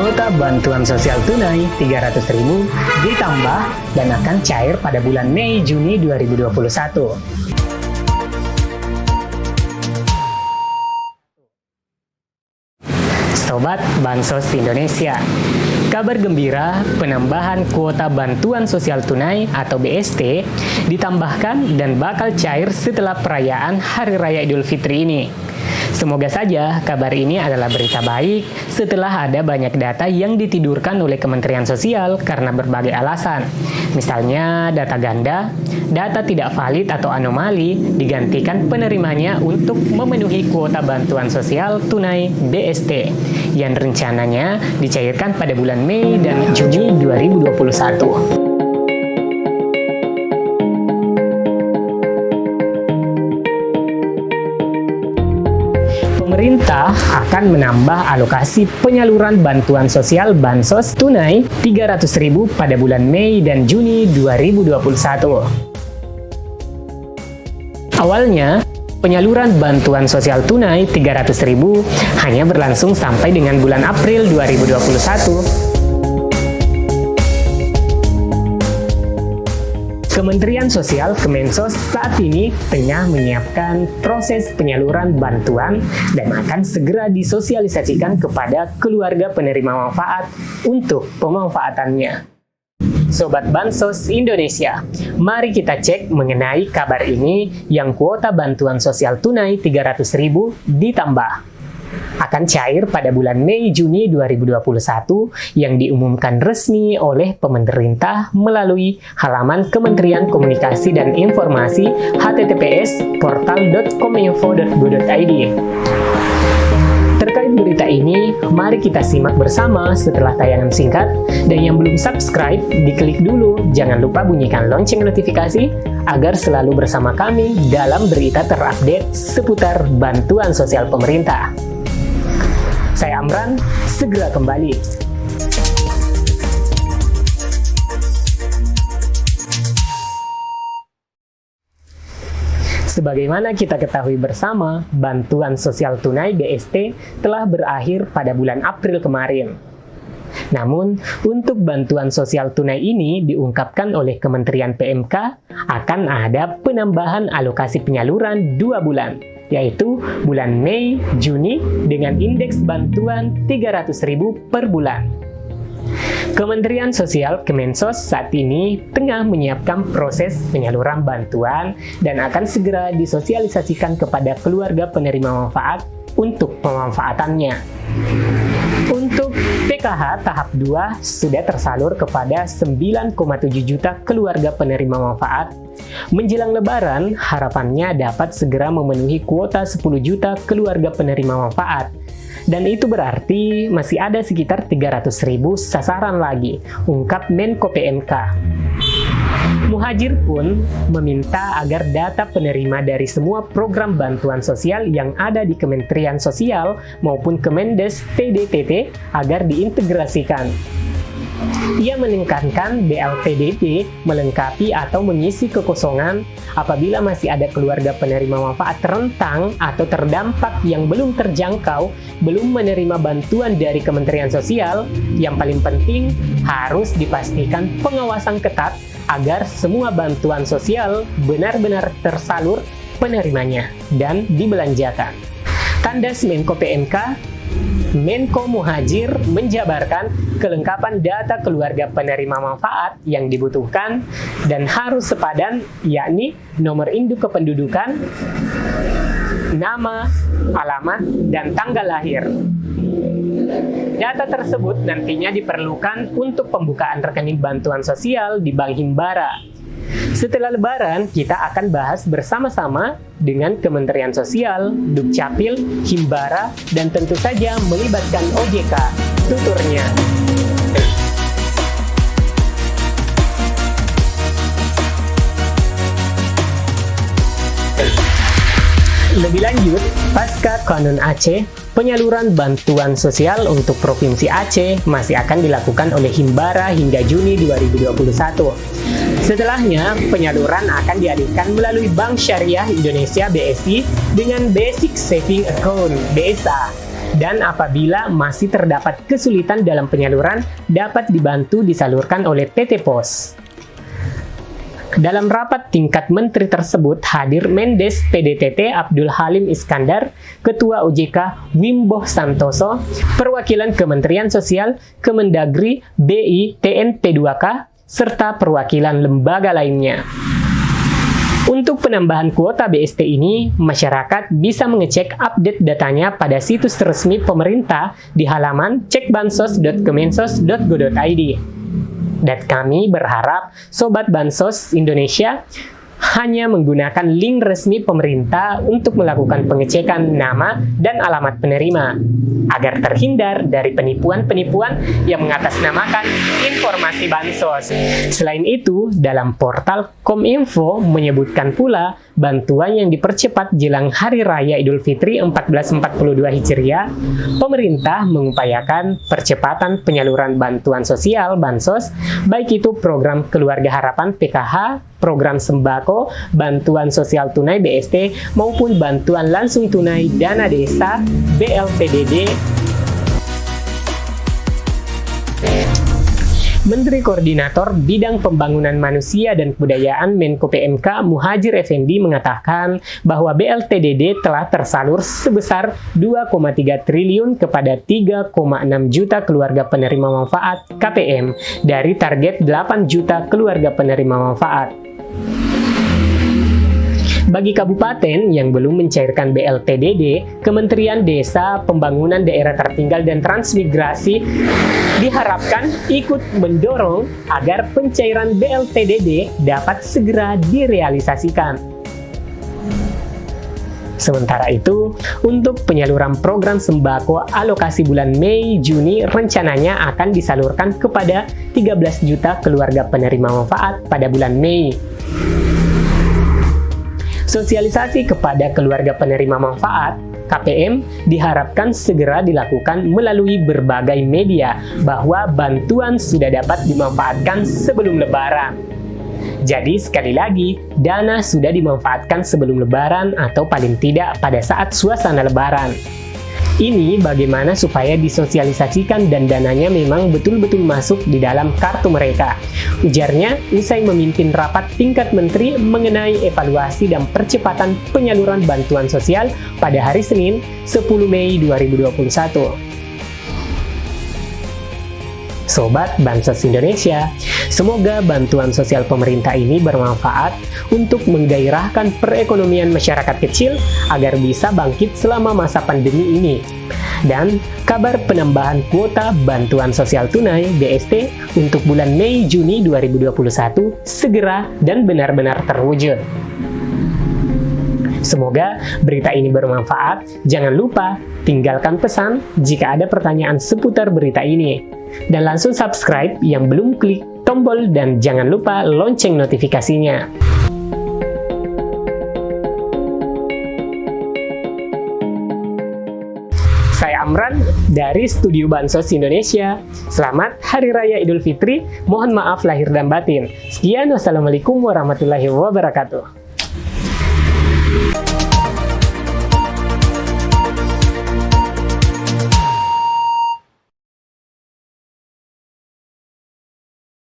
Kuota bantuan sosial tunai 300.000 ditambah dan akan cair pada bulan Mei Juni 2021. Sobat Bansos Indonesia, kabar gembira, penambahan kuota bantuan sosial tunai atau BST ditambahkan dan bakal cair setelah perayaan Hari Raya Idul Fitri ini. Semoga saja kabar ini adalah berita baik setelah ada banyak data yang ditidurkan oleh Kementerian Sosial karena berbagai alasan. Misalnya data ganda, data tidak valid atau anomali digantikan penerimanya untuk memenuhi kuota bantuan sosial tunai BST yang rencananya dicairkan pada bulan Mei dan Juni 2021. Pemerintah akan menambah alokasi penyaluran bantuan sosial Bansos tunai 300.000 pada bulan Mei dan Juni 2021. Awalnya, penyaluran bantuan sosial tunai 300.000 hanya berlangsung sampai dengan bulan April 2021. Kementerian Sosial Kemensos saat ini tengah menyiapkan proses penyaluran bantuan dan akan segera disosialisasikan kepada keluarga penerima manfaat untuk pemanfaatannya. Sobat Bansos Indonesia, mari kita cek mengenai kabar ini yang kuota bantuan sosial tunai 300.000 ditambah. Akan cair pada bulan Mei Juni 2021 yang diumumkan resmi oleh pemerintah melalui halaman Kementerian Komunikasi dan Informasi https://portal.kominfo.go.id. Terkait berita ini, mari kita simak bersama setelah tayangan singkat, dan yang belum subscribe, diklik dulu, jangan lupa bunyikan lonceng notifikasi agar selalu bersama kami dalam berita terupdate seputar bantuan sosial pemerintah. Saya Amran, segera kembali. Sebagaimana kita ketahui bersama, bantuan sosial tunai BST telah berakhir pada bulan April kemarin. Namun, untuk bantuan sosial tunai ini diungkapkan oleh Kementerian PMK akan ada penambahan alokasi penyaluran 2 bulan, yaitu bulan Mei, Juni dengan indeks bantuan 300.000 per bulan. Kementerian Sosial Kemensos saat ini tengah menyiapkan proses penyaluran bantuan dan akan segera disosialisasikan kepada keluarga penerima manfaat untuk pemanfaatannya. Untuk PKH tahap 2 sudah tersalur kepada 9,7 juta keluarga penerima manfaat. Menjelang Lebaran, harapannya dapat segera memenuhi kuota 10 juta keluarga penerima manfaat. Dan itu berarti masih ada sekitar 300.000 sasaran lagi, ungkap Menko PMK. Muhajir pun meminta agar data penerima dari semua program bantuan sosial yang ada di Kementerian Sosial maupun Kemendes TDTT agar diintegrasikan. Ia menekankan BLTDT melengkapi atau mengisi kekosongan apabila masih ada keluarga penerima manfaat rentang atau terdampak yang belum terjangkau, belum menerima bantuan dari Kementerian Sosial. Yang paling penting harus dipastikan pengawasan ketat agar semua bantuan sosial benar-benar tersalur penerimanya dan dibelanjakan. Tandas Menko PMK, Menko Muhajir menjabarkan kelengkapan data keluarga penerima manfaat yang dibutuhkan dan harus sepadan, yakni nomor induk kependudukan, nama, alamat, dan tanggal lahir. Data tersebut nantinya diperlukan untuk pembukaan rekening bantuan sosial di Bank Himbara. Setelah Lebaran, kita akan bahas bersama-sama dengan Kementerian Sosial, Dukcapil, Himbara, dan tentu saja melibatkan OJK, tuturnya. Lebih lanjut, pasca Kanun Aceh, penyaluran bantuan sosial untuk Provinsi Aceh masih akan dilakukan oleh Himbara hingga Juni 2021. Setelahnya, penyaluran akan dialihkan melalui Bank Syariah Indonesia BSI dengan Basic Saving Account (BSA) dan apabila masih terdapat kesulitan dalam penyaluran, dapat dibantu disalurkan oleh PT Pos. Dalam rapat tingkat menteri tersebut hadir Mendes PDTT Abdul Halim Iskandar, Ketua OJK Wimbo Santoso, perwakilan Kementerian Sosial, Kemendagri, BI, TNP2K, serta perwakilan lembaga lainnya. Untuk penambahan kuota BST ini, masyarakat bisa mengecek update datanya pada situs resmi pemerintah di halaman cekbansos.kemensos.go.id. Dan kami berharap Sobat Bansos Indonesia hanya menggunakan link resmi pemerintah untuk melakukan pengecekan nama dan alamat penerima, agar terhindar dari penipuan-penipuan yang mengatasnamakan informasi bansos. Selain itu, dalam portal Kominfo menyebutkan pula bantuan yang dipercepat jelang Hari Raya Idul Fitri 1442 Hijriah, pemerintah mengupayakan percepatan penyaluran bantuan sosial bansos, baik itu program Keluarga Harapan PKH, program sembako, bantuan sosial tunai BST, maupun bantuan langsung tunai dana desa BLTDD. Menteri Koordinator Bidang Pembangunan Manusia dan Kebudayaan Menko PMK Muhadjir Effendi mengatakan bahwa BLTDD telah tersalur sebesar 2,3 triliun kepada 3,6 juta keluarga penerima manfaat KPM dari target 8 juta keluarga penerima manfaat. Bagi kabupaten yang belum mencairkan BLTDD, Kementerian Desa, Pembangunan Daerah Tertinggal dan Transmigrasi diharapkan ikut mendorong agar pencairan BLTDD dapat segera direalisasikan. Sementara itu, untuk penyaluran program sembako alokasi bulan Mei-Juni rencananya akan disalurkan kepada 13 juta keluarga penerima manfaat pada bulan Mei. Sosialisasi kepada keluarga penerima manfaat KPM diharapkan segera dilakukan melalui berbagai media bahwa bantuan sudah dapat dimanfaatkan sebelum Lebaran. Jadi sekali lagi, dana sudah dimanfaatkan sebelum Lebaran atau paling tidak pada saat suasana Lebaran. Ini bagaimana supaya disosialisasikan dan dananya memang betul-betul masuk di dalam kartu mereka. Ujarnya usai memimpin rapat tingkat menteri mengenai evaluasi dan percepatan penyaluran bantuan sosial pada hari Senin 10 Mei 2021. Sobat Bansos Indonesia, semoga bantuan sosial pemerintah ini bermanfaat untuk menggairahkan perekonomian masyarakat kecil agar bisa bangkit selama masa pandemi ini. Dan kabar penambahan kuota bantuan sosial tunai BST untuk bulan Mei-Juni 2021 segera dan benar-benar terwujud. Semoga berita ini bermanfaat. Jangan lupa tinggalkan pesan jika ada pertanyaan seputar berita ini. Dan langsung subscribe yang belum klik tombol dan jangan lupa lonceng notifikasinya. Saya Amran dari Studio Bansos Indonesia. Selamat Hari Raya Idul Fitri. Mohon maaf lahir dan batin. Sekian, wassalamualaikum warahmatullahi wabarakatuh.